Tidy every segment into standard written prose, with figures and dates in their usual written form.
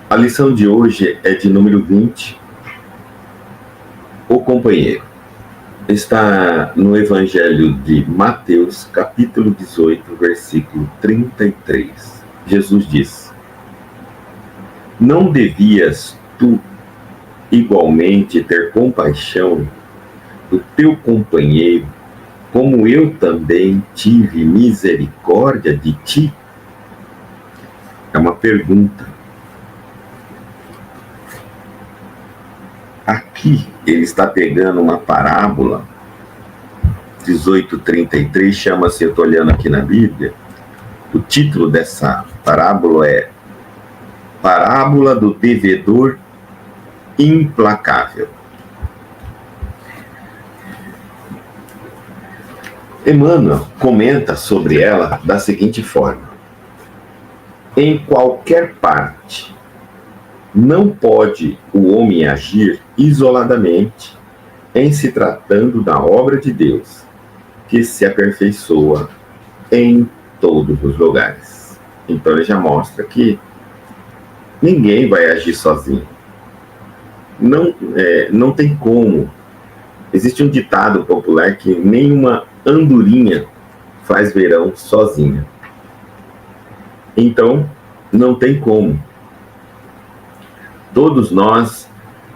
A lição de hoje é de número 20, o companheiro. Está no Evangelho de Mateus, capítulo 18, versículo 33. Jesus diz: Não devias tu igualmente ter compaixão do teu companheiro, como eu também tive misericórdia de ti? É uma pergunta. Aqui ele está pegando uma parábola, 18:33, chama-se, eu estou olhando aqui na Bíblia, o título dessa parábola é Parábola do Devedor Implacável. Emmanuel comenta sobre ela da seguinte forma: em qualquer parte não pode o homem agir isoladamente em se tratando da obra de Deus, que se aperfeiçoa em todos os lugares. Então ele já mostra que ninguém vai agir sozinho. Não tem como. Existe um ditado popular que nenhuma andorinha faz verão sozinha. Então, não tem como. Todos nós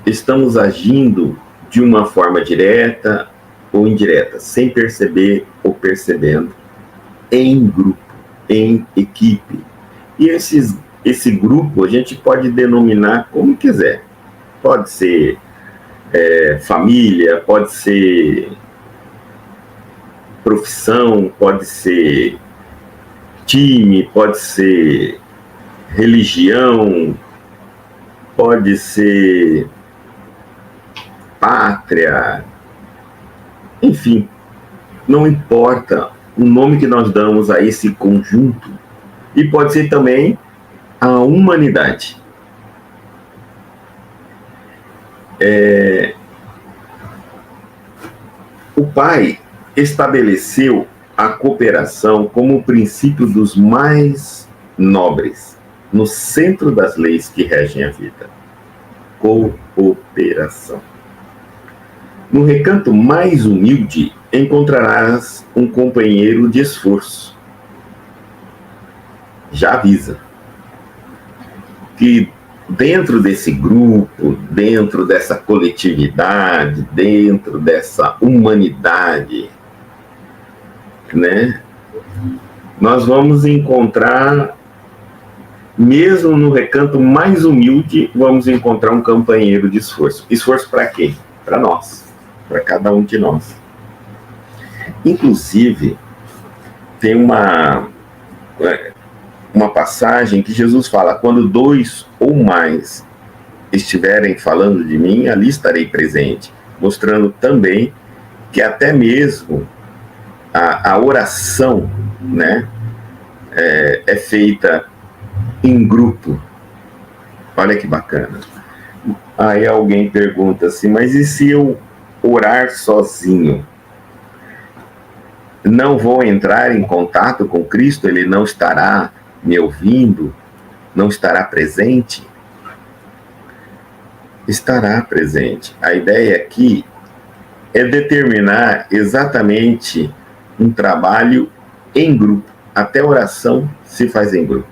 estamos agindo de uma forma direta ou indireta, sem perceber ou percebendo, em grupo, em equipe. E esse grupo a gente pode denominar como quiser. Pode ser família, pode ser profissão, pode ser time, pode ser religião, pode ser pátria, enfim, não importa o nome que nós damos a esse conjunto, e pode ser também a humanidade. O Pai estabeleceu a cooperação como o princípio dos mais nobres, no centro das leis que regem a vida. Cooperação. No recanto mais humilde encontrarás um companheiro de esforço. Já avisa que dentro desse grupo, dentro dessa coletividade, dentro dessa humanidade, né, nós vamos encontrar, mesmo no recanto mais humilde, vamos encontrar um companheiro de esforço. Esforço para quê? Para nós, para cada um de nós. Inclusive, tem uma passagem que Jesus fala: quando 2 ou mais estiverem falando de mim, ali estarei presente, mostrando também que até mesmo a oração, né, é feita em grupo. Olha que bacana. Aí alguém pergunta assim: mas e se eu orar sozinho? Não vou entrar em contato com Cristo? Ele não estará me ouvindo? Não estará presente? Estará presente. A ideia aqui é determinar exatamente um trabalho em grupo. Até a oração se faz em grupo.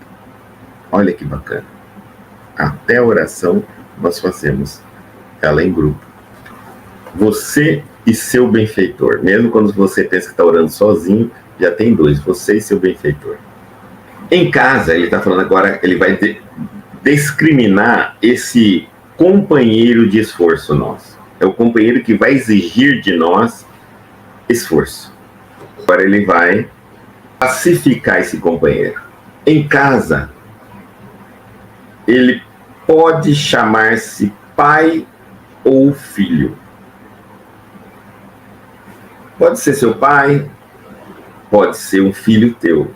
Olha que bacana. Até a oração nós fazemos ela em grupo. Você e seu benfeitor. Mesmo quando você pensa que está orando sozinho, já tem 2, você e seu benfeitor. Em casa, ele está falando agora, ele vai discriminar esse companheiro de esforço nosso. É o companheiro que vai exigir de nós esforço. Agora ele vai classificar esse companheiro. Em casa, ele pode chamar-se pai ou filho. Pode ser seu pai, pode ser um filho teu,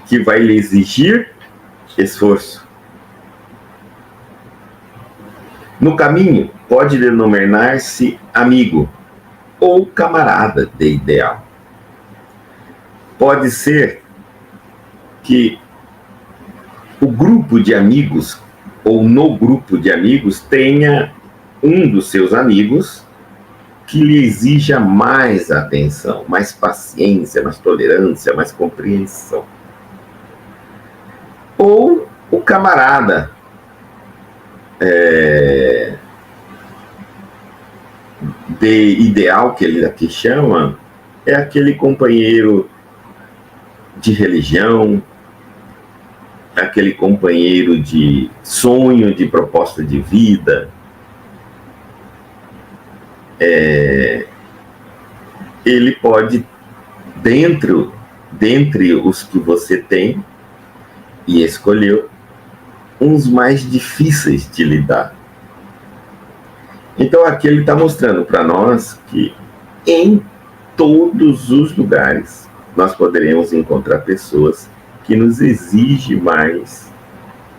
que vai lhe exigir esforço. No caminho, pode denominar-se amigo ou camarada de ideal. Pode ser que o grupo de amigos ou no grupo de amigos, tenha um dos seus amigos que lhe exija mais atenção, mais paciência, mais tolerância, mais compreensão. Ou o camarada de ideal, que ele aqui chama, é aquele companheiro de religião, aquele companheiro de sonho, de proposta de vida. Ele pode, dentre os que você tem e escolheu, uns mais difíceis de lidar. Então aqui ele está mostrando para nós que em todos os lugares nós poderemos encontrar pessoas que nos exigem mais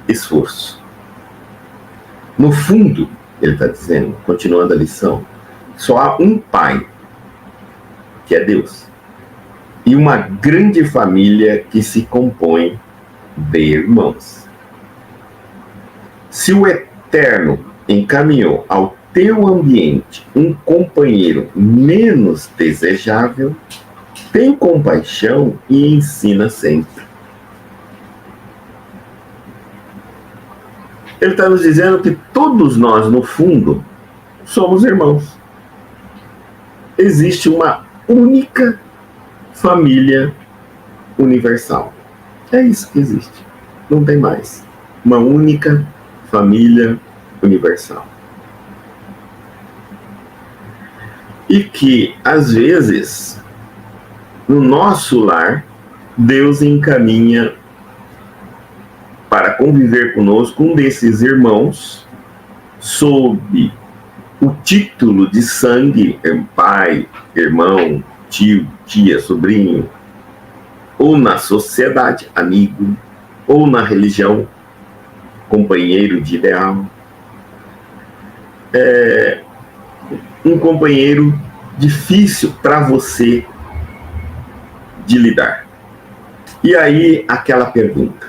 esforço. No fundo, ele está dizendo, continuando a lição, só há um pai, que é Deus, e uma grande família que se compõe de irmãos. Se o Eterno encaminhou ao teu ambiente um companheiro menos desejável, tem compaixão e ensina sempre. Ele está nos dizendo que todos nós, no fundo, somos irmãos. Existe uma única família universal. É isso que existe. Não tem mais. Uma única família universal. E que, às vezes, no nosso lar, Deus encaminha para conviver conosco um desses irmãos sob o título de sangue, pai, irmão, tio, tia, sobrinho, ou na sociedade, amigo, ou na religião, companheiro de ideal. Um companheiro difícil para você de lidar. E aí, aquela pergunta: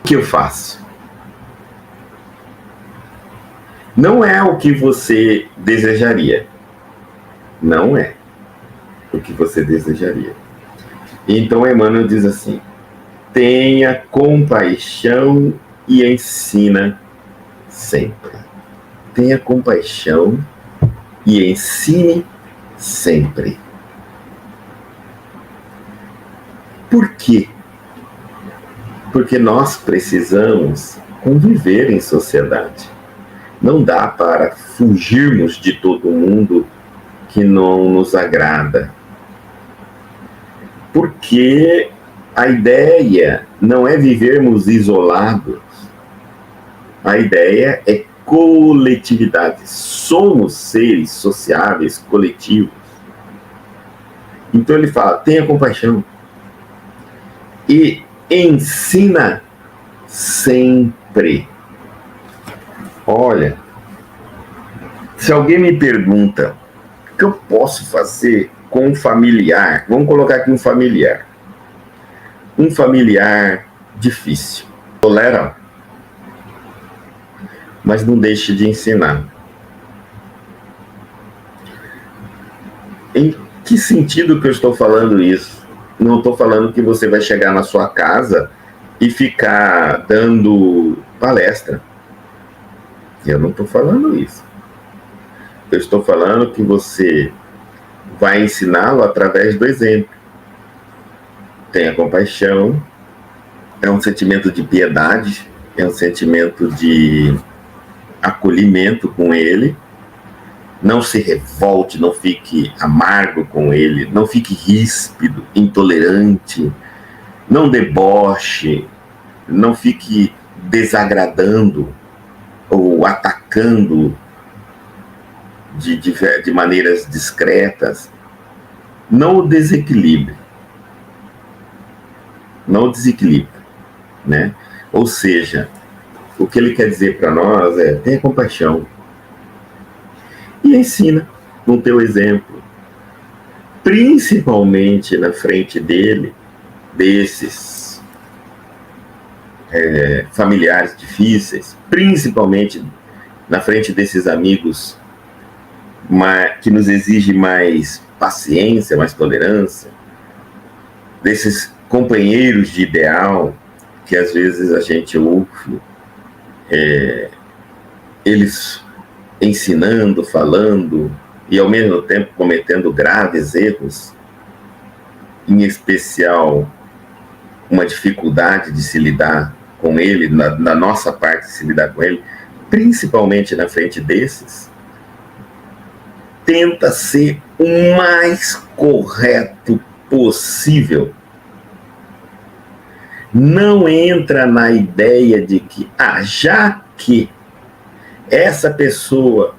o que eu faço? Não é o que você desejaria. Não é o que você desejaria. Então, Emmanuel diz assim: tenha compaixão e ensina sempre. Tenha compaixão e ensine sempre. Por quê? Porque nós precisamos conviver em sociedade. Não dá para fugirmos de todo mundo que não nos agrada. Porque a ideia não é vivermos isolados. A ideia é coletividade. Somos seres sociáveis, coletivos. Então ele fala: tenha compaixão e ensina sempre. Olha, se alguém me pergunta o que eu posso fazer com um familiar, vamos colocar aqui um familiar difícil, tolera, mas não deixe de ensinar. Em que sentido que eu estou falando isso? Não estou falando que você vai chegar na sua casa e ficar dando palestra. Eu não estou falando isso. Eu estou falando que você vai ensiná-lo através do exemplo. Tenha compaixão, é um sentimento de piedade, é um sentimento de acolhimento com ele. Não se revolte, não fique amargo com ele, não fique ríspido, intolerante, não deboche, não fique desagradando ou atacando de maneiras discretas. Não o desequilibre. Não o desequilibre, né? Ou seja, o que ele quer dizer para nós é: tenha compaixão e ensina no teu exemplo, principalmente na frente dele, desses familiares difíceis, principalmente na frente desses amigos que nos exigem mais paciência, mais tolerância, desses companheiros de ideal que às vezes a gente ouve eles ensinando, falando e ao mesmo tempo cometendo graves erros, em especial uma dificuldade de se lidar com ele, na nossa parte de se lidar com ele, principalmente na frente desses, tenta ser o mais correto possível. Não entra na ideia de que, já que essa pessoa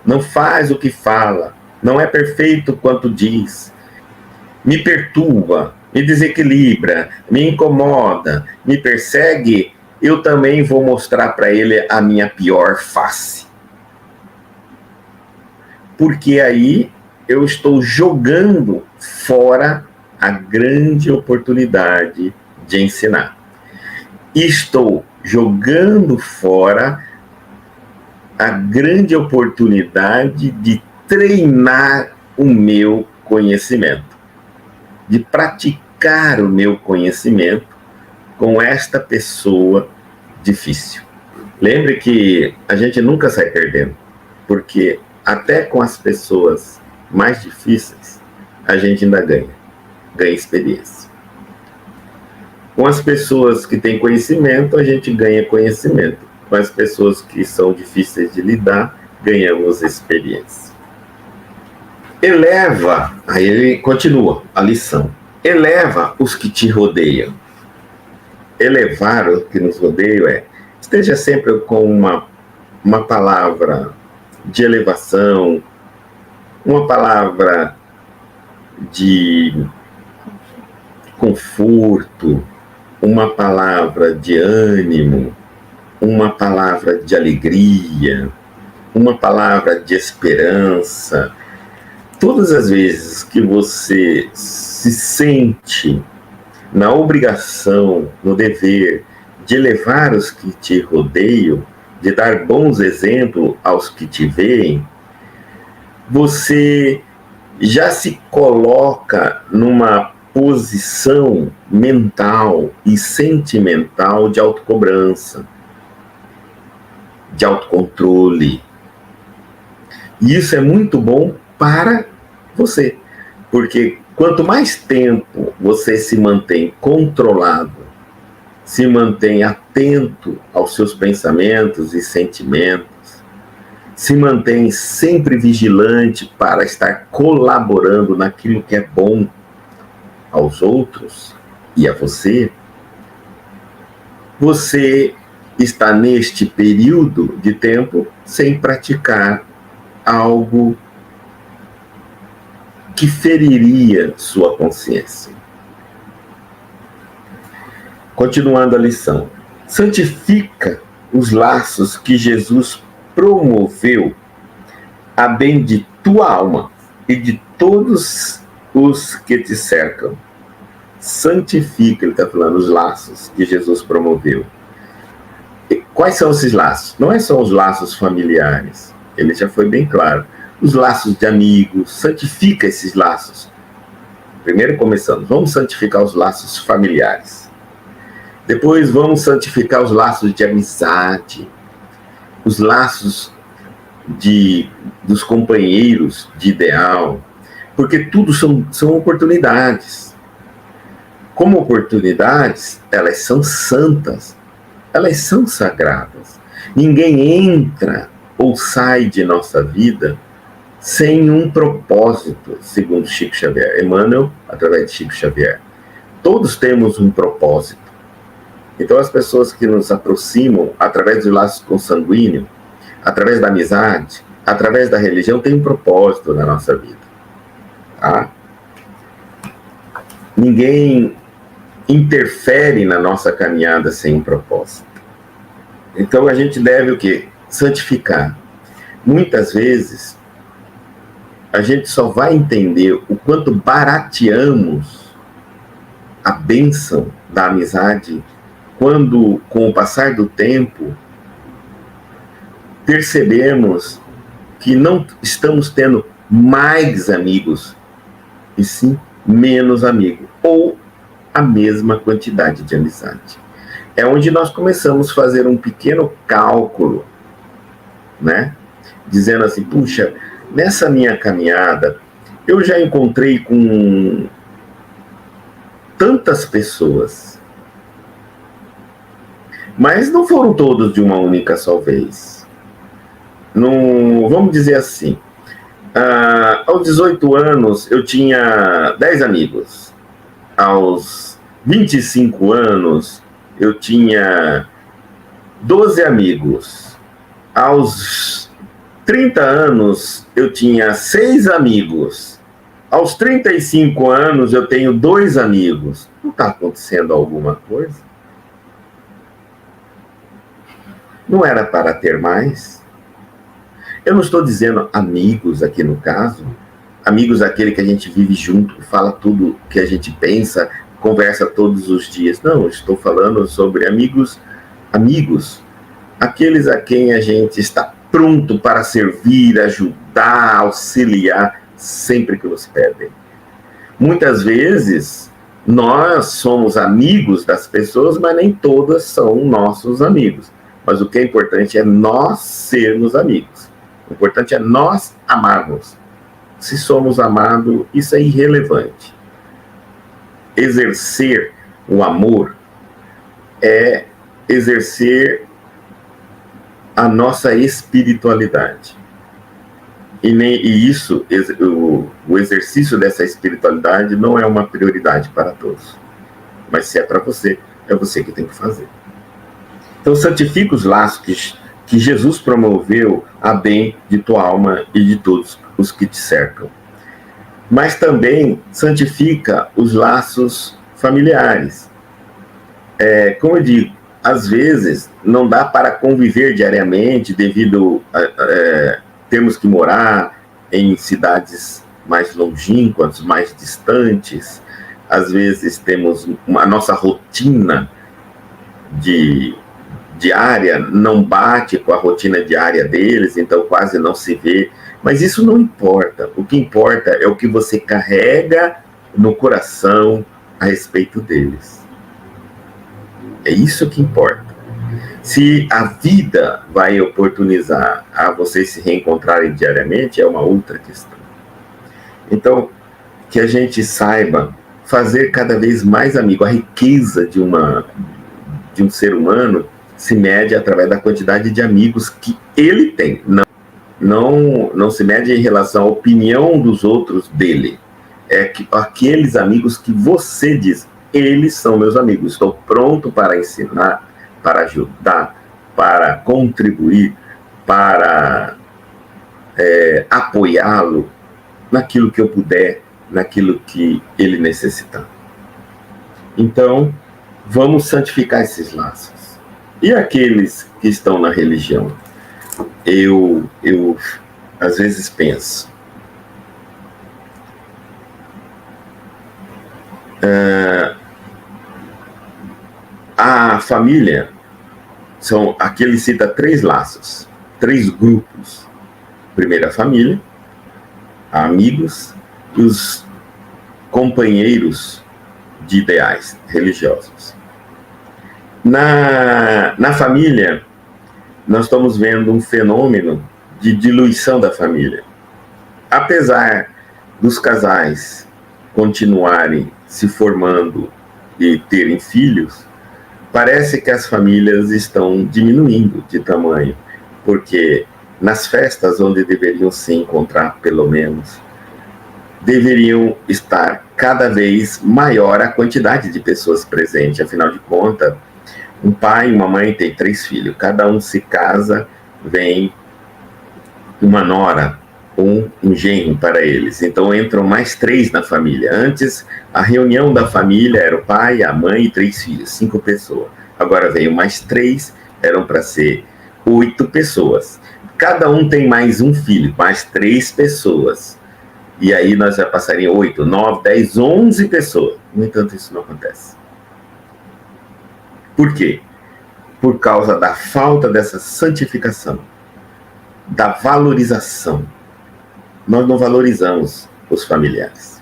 não faz o que fala, não é perfeito quanto diz, me perturba, me desequilibra, me incomoda, me persegue, eu também vou mostrar para ele a minha pior face. Porque aí eu estou jogando fora a grande oportunidade de ensinar. Estou jogando fora a grande oportunidade de treinar o meu conhecimento, de praticar o meu conhecimento com esta pessoa difícil. Lembre que a gente nunca sai perdendo, porque até com as pessoas mais difíceis, a gente ainda ganha experiência. Com as pessoas que têm conhecimento, a gente ganha conhecimento. Com as pessoas que são difíceis de lidar, ganhamos experiência. Eleva, aí ele continua a lição, eleva os que te rodeiam. Elevar os que nos rodeiam esteja sempre com uma palavra de elevação, uma palavra de conforto, uma palavra de ânimo, uma palavra de alegria, uma palavra de esperança. Todas as vezes que você se sente na obrigação, no dever de elevar os que te rodeiam, de dar bons exemplos aos que te veem, você já se coloca numa posição mental e sentimental de autocobrança, de autocontrole. E isso é muito bom para você, porque quanto mais tempo você se mantém controlado, se mantém atento aos seus pensamentos e sentimentos, se mantém sempre vigilante para estar colaborando naquilo que é bom aos outros e a você, você está neste período de tempo sem praticar algo que feriria sua consciência. Continuando a lição, santifica os laços que Jesus promoveu a bem de tua alma e de todos os que te cercam. Santifica, ele está falando, os laços que Jesus promoveu. E quais são esses laços? Não são os laços familiares, ele já foi bem claro. Os laços de amigos, santifica esses laços. Primeiro começando, vamos santificar os laços familiares. Depois vamos santificar os laços de amizade, os laços dos companheiros de ideal, porque tudo são oportunidades. Como oportunidades, elas são santas, elas são sagradas. Ninguém entra ou sai de nossa vida sem um propósito, segundo Chico Xavier. Emmanuel, através de Chico Xavier. Todos temos um propósito. Então, as pessoas que nos aproximam através dos laços consanguíneos, através da amizade, através da religião, têm um propósito na nossa vida. Tá? Ninguém interfere na nossa caminhada sem um propósito. Então, a gente deve o quê? Santificar. Muitas vezes, a gente só vai entender o quanto barateamos a bênção da amizade quando, com o passar do tempo, percebemos que não estamos tendo mais amigos, e sim menos amigos, ou a mesma quantidade de amizade. É onde nós começamos a fazer um pequeno cálculo, né? Dizendo assim, puxa, nessa minha caminhada, eu já encontrei com tantas pessoas, mas não foram todos de uma única só vez. Não, vamos dizer assim, aos 18 anos eu tinha 10 amigos, aos 25 anos eu tinha 12 amigos, aos 30 anos eu tinha 6 amigos, aos 35 anos eu tenho 2 amigos. Não está acontecendo alguma coisa? Não era para ter mais? Eu não estou dizendo amigos aqui no caso, amigos aquele que a gente vive junto, fala tudo que a gente pensa, conversa todos os dias. Não, estou falando sobre amigos, aqueles a quem a gente está pronto para servir, ajudar, auxiliar, sempre que nos pedem. Muitas vezes, nós somos amigos das pessoas, mas nem todas são nossos amigos. Mas o que é importante é nós sermos amigos. O importante é nós amarmos. Se somos amados, isso é irrelevante. Exercer o amor é exercer a nossa espiritualidade. E isso, o exercício dessa espiritualidade não é uma prioridade para todos. Mas se é para você, é você que tem que fazer. Então, santifica os laços que Jesus promoveu a bem de tua alma e de todos os que te cercam. Mas também santifica os laços familiares. Como eu digo, às vezes não dá para conviver diariamente devido a termos que morar em cidades mais longínquas, mais distantes. Às vezes temos a nossa rotina diária não bate com a rotina diária deles, então quase não se vê. Mas isso não importa. O que importa é o que você carrega no coração a respeito deles. É isso que importa. Se a vida vai oportunizar a vocês se reencontrarem diariamente, é uma outra questão. Então, que a gente saiba fazer cada vez mais amigo. A riqueza de um ser humano se mede através da quantidade de amigos que ele tem. Não se mede em relação à opinião dos outros dele. É que aqueles amigos que você diz, eles são meus amigos. Estou pronto para ensinar, para ajudar, para contribuir, para apoiá-lo naquilo que eu puder, naquilo que ele necessitar. Então, vamos santificar esses laços. E aqueles que estão na religião? Eu às vezes penso, a família aqui ele cita 3 laços, 3 grupos. Primeiro a família, amigos e os companheiros de ideais religiosos. Na família, nós estamos vendo um fenômeno de diluição da família. Apesar dos casais continuarem se formando e terem filhos, parece que as famílias estão diminuindo de tamanho, porque nas festas onde deveriam se encontrar, pelo menos, deveriam estar cada vez maior a quantidade de pessoas presentes. Afinal de contas, um pai e uma mãe têm 3 filhos, cada um se casa, vem uma nora, um genro para eles. Então entram mais 3 na família. Antes, a reunião da família era o pai, a mãe e 3 filhos, 5 pessoas. Agora veio mais 3, eram para ser 8 pessoas. Cada um tem mais um filho, mais 3 pessoas. E aí nós já passaríamos 8, 9, 10, 11 pessoas. No entanto, isso não acontece. Por quê? Por causa da falta dessa santificação, da valorização. Nós não valorizamos os familiares.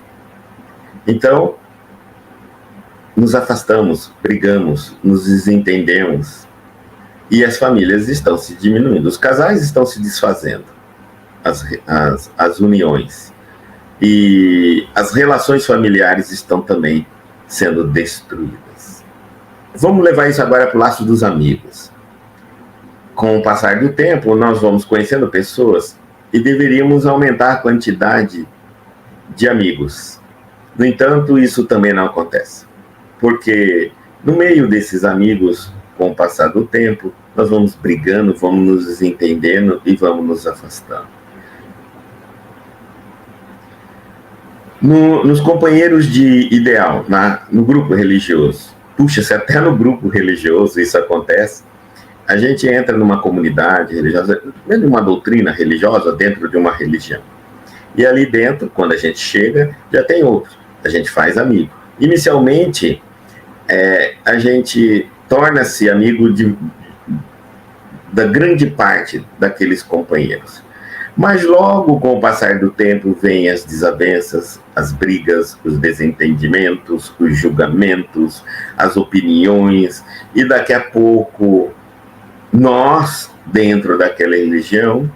Então, nos afastamos, brigamos, nos desentendemos, e as famílias estão se diminuindo, os casais estão se desfazendo, as uniões, e as relações familiares estão também sendo destruídas. Vamos levar isso agora para o laço dos amigos. Com o passar do tempo, nós vamos conhecendo pessoas e deveríamos aumentar a quantidade de amigos. No entanto, isso também não acontece, porque no meio desses amigos, com o passar do tempo, nós vamos brigando, vamos nos desentendendo e vamos nos afastando. Nos companheiros de ideal, no grupo religioso, puxa, se até no grupo religioso isso acontece, a gente entra numa comunidade religiosa, dentro de uma doutrina religiosa, dentro de uma religião. E ali dentro, quando a gente chega, já tem outros. A gente faz amigo. Inicialmente, a gente torna-se amigo da grande parte daqueles companheiros. Mas logo, com o passar do tempo, vêm as desavenças, as brigas, os desentendimentos, os julgamentos, as opiniões, e daqui a pouco, nós, dentro daquela religião,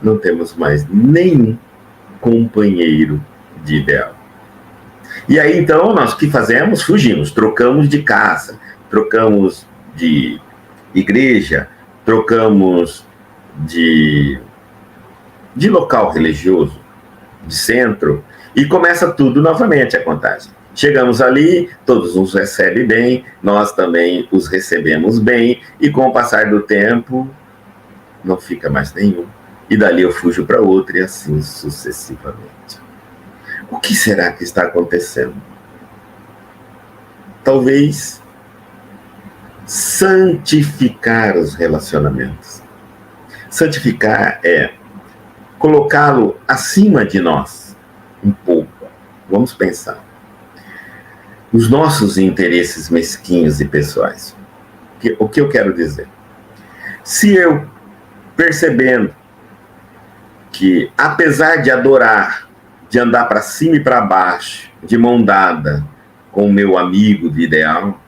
não temos mais nenhum companheiro de ideal. E aí, então, nós o que fazemos? Fugimos, trocamos de casa, trocamos de igreja, trocamos de local religioso, de centro, e começa tudo novamente a contagem. Chegamos ali, todos nos recebem bem, nós também os recebemos bem, e com o passar do tempo, não fica mais nenhum. E dali eu fujo para outro, e assim sucessivamente. O que será que está acontecendo? Talvez santificar os relacionamentos. Santificar é colocá-lo acima de nós, um pouco. Vamos pensar. Os nossos interesses mesquinhos e pessoais. O que eu quero dizer? Se eu, percebendo que, apesar de adorar, de andar para cima e para baixo, de mão dada com o meu amigo de ideal,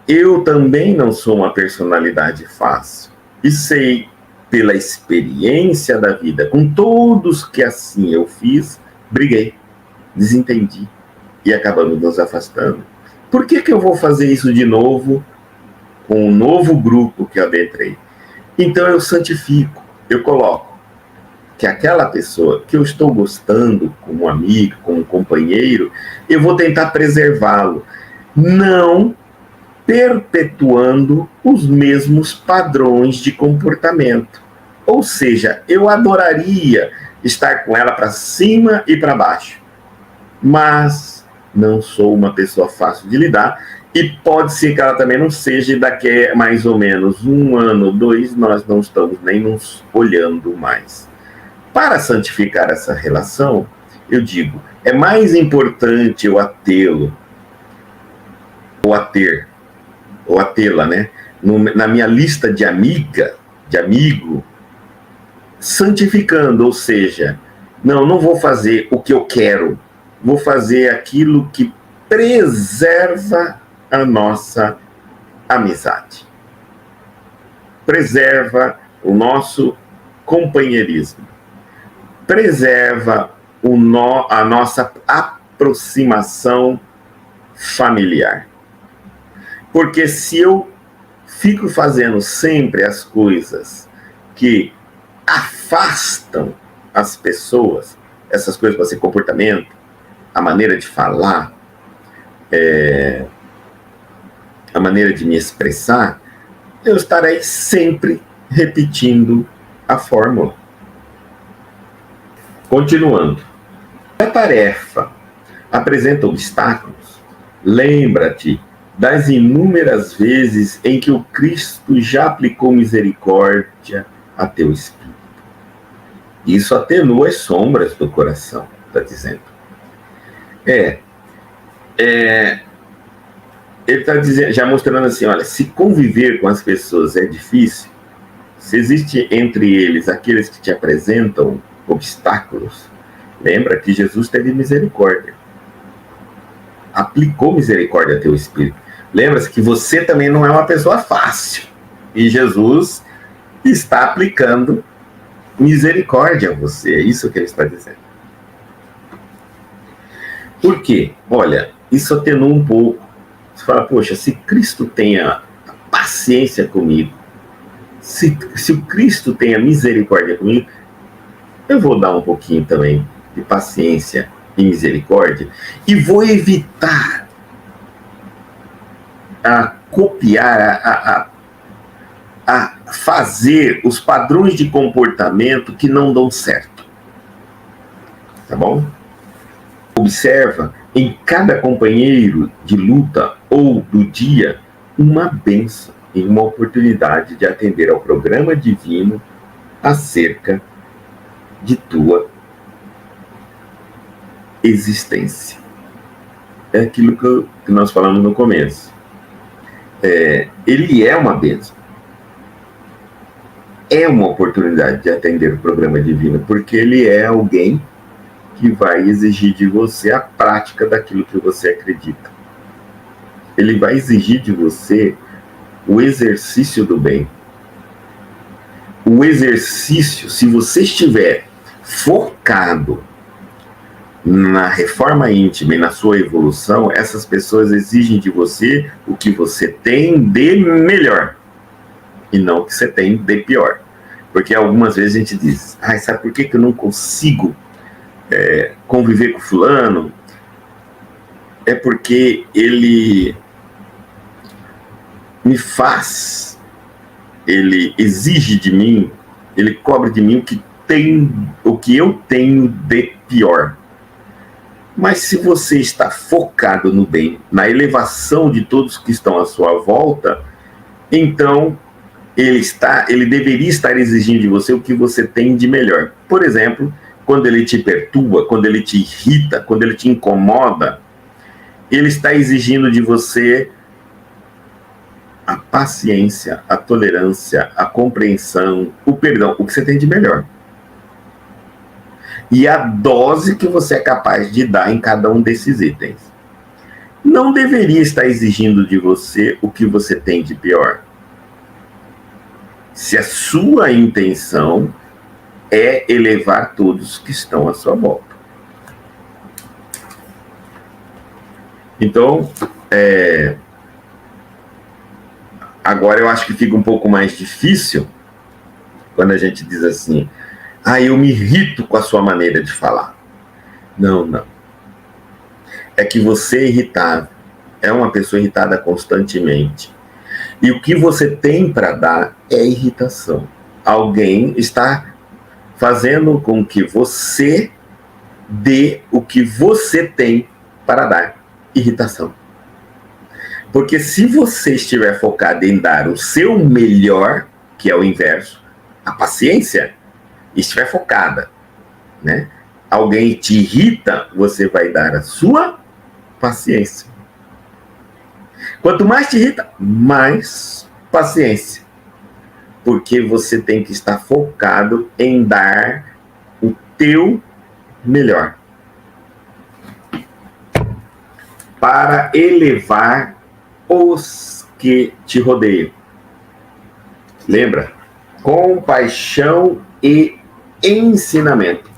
eu também não sou uma personalidade fácil. E sei, pela experiência da vida, com todos que assim eu fiz, briguei, desentendi e acabamos nos afastando. Por que eu vou fazer isso de novo com um novo grupo que eu adentrei? Então eu santifico, eu coloco que aquela pessoa que eu estou gostando como um amigo, como um companheiro, eu vou tentar preservá-lo, não perpetuando os mesmos padrões de comportamento. Ou seja, eu adoraria estar com ela para cima e para baixo, mas não sou uma pessoa fácil de lidar, e pode ser que ela também não seja, e daqui a mais ou menos 1 ano, 2, nós não estamos nem nos olhando mais. Para santificar essa relação, eu digo, é mais importante eu atê-lo, ou atê-la, né? Na minha lista de amiga, de amigo, santificando, ou seja, não vou fazer o que eu quero, vou fazer aquilo que preserva a nossa amizade, preserva o nosso companheirismo, preserva a nossa aproximação familiar. Porque se eu fico fazendo sempre as coisas que afastam as pessoas, essas coisas podem ser comportamento, a maneira de falar, a maneira de me expressar, eu estarei sempre repetindo a fórmula. Continuando. Se a tarefa apresenta obstáculos, lembra-te das inúmeras vezes em que o Cristo já aplicou misericórdia a teu espírito. Isso atenua as sombras do coração, está dizendo. ele está dizendo, já mostrando assim, olha, se conviver com as pessoas é difícil, se existe entre eles aqueles que te apresentam obstáculos, lembra que Jesus teve misericórdia. Aplicou misericórdia ao teu espírito. Lembra-se que você também não é uma pessoa fácil. E Jesus está aplicando misericórdia a você. É isso que ele está dizendo. Por quê? Olha, isso atenua um pouco. Você fala, poxa, se Cristo tenha paciência comigo, se o Cristo tenha misericórdia comigo, eu vou dar um pouquinho também de paciência e misericórdia e vou evitar a copiar, a fazer os padrões de comportamento que não dão certo. Tá bom? Observa em cada companheiro de luta ou do dia uma bênção e uma oportunidade de atender ao programa divino acerca de tua existência. É aquilo que nós falamos no começo. Ele é uma bênção. É uma oportunidade de atender o programa divino, porque ele é alguém que vai exigir de você a prática daquilo que você acredita. Ele vai exigir de você o exercício do bem. O exercício, se você estiver focado na reforma íntima e na sua evolução, essas pessoas exigem de você o que você tem de melhor e não o que você tem de pior. Porque algumas vezes a gente diz, sabe por que eu não consigo conviver com fulano? É porque ele me faz, ele exige de mim, ele cobra de mim o que eu tenho de pior. Mas se você está focado no bem, na elevação de todos que estão à sua volta, então ele deveria estar exigindo de você o que você tem de melhor. Por exemplo, quando ele te perturba, quando ele te irrita, quando ele te incomoda, ele está exigindo de você a paciência, a tolerância, a compreensão, o perdão, o que você tem de melhor. E a dose que você é capaz de dar em cada um desses itens. Não deveria estar exigindo de você o que você tem de pior. Se a sua intenção é elevar todos que estão à sua volta. Então, agora eu acho que fica um pouco mais difícil quando a gente diz assim, eu me irrito com a sua maneira de falar. Não. É que você é irritável, é uma pessoa irritada constantemente. E o que você tem para dar é irritação. Alguém está fazendo com que você dê o que você tem para dar, irritação. Porque se você estiver focado em dar o seu melhor, que é o inverso, a paciência, estiver focada, né? Alguém te irrita, você vai dar a sua paciência. Quanto mais te irrita, mais paciência. Porque você tem que estar focado em dar o teu melhor. Para elevar os que te rodeiam. Lembra? Compaixão e ensinamento.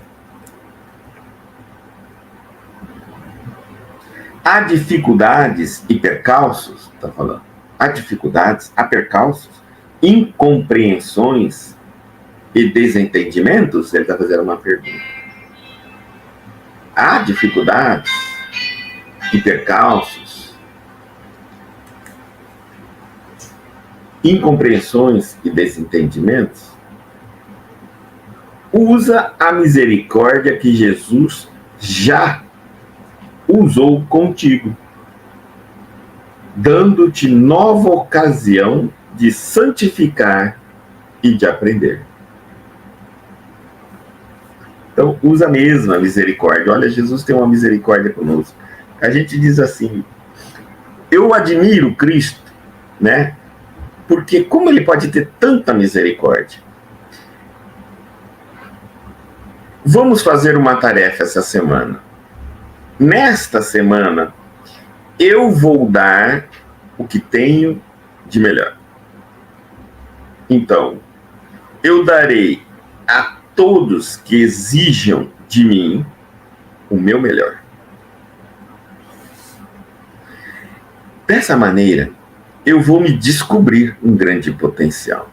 Há dificuldades e percalços, está falando. Há dificuldades, há percalços, incompreensões e desentendimentos? Ele está fazendo uma pergunta. Há dificuldades e percalços, incompreensões e desentendimentos? Usa a misericórdia que Jesus já usou contigo, dando-te nova ocasião de santificar e de aprender. Então, usa mesmo a misericórdia. Olha, Jesus tem uma misericórdia conosco. A gente diz assim, Eu admiro Cristo, né? Porque como ele pode ter tanta misericórdia? Vamos fazer uma tarefa essa semana. Nesta semana, eu vou dar o que tenho de melhor. Então, eu darei a todos que exijam de mim o meu melhor. Dessa maneira, eu vou me descobrir um grande potencial.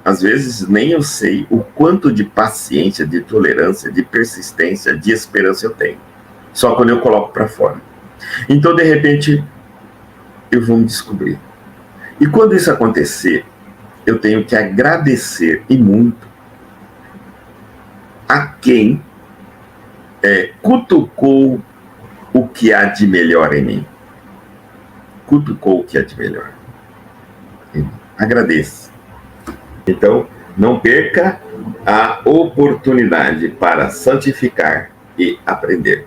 Às vezes, nem eu sei o quanto de paciência, de tolerância, de persistência, de esperança eu tenho. Só quando eu coloco para fora. Então, de repente, eu vou me descobrir. E quando isso acontecer, eu tenho que agradecer, e muito, a quem cutucou o que há de melhor em mim. Cutucou o que há de melhor. Agradeça. Então, não perca a oportunidade para santificar e aprender.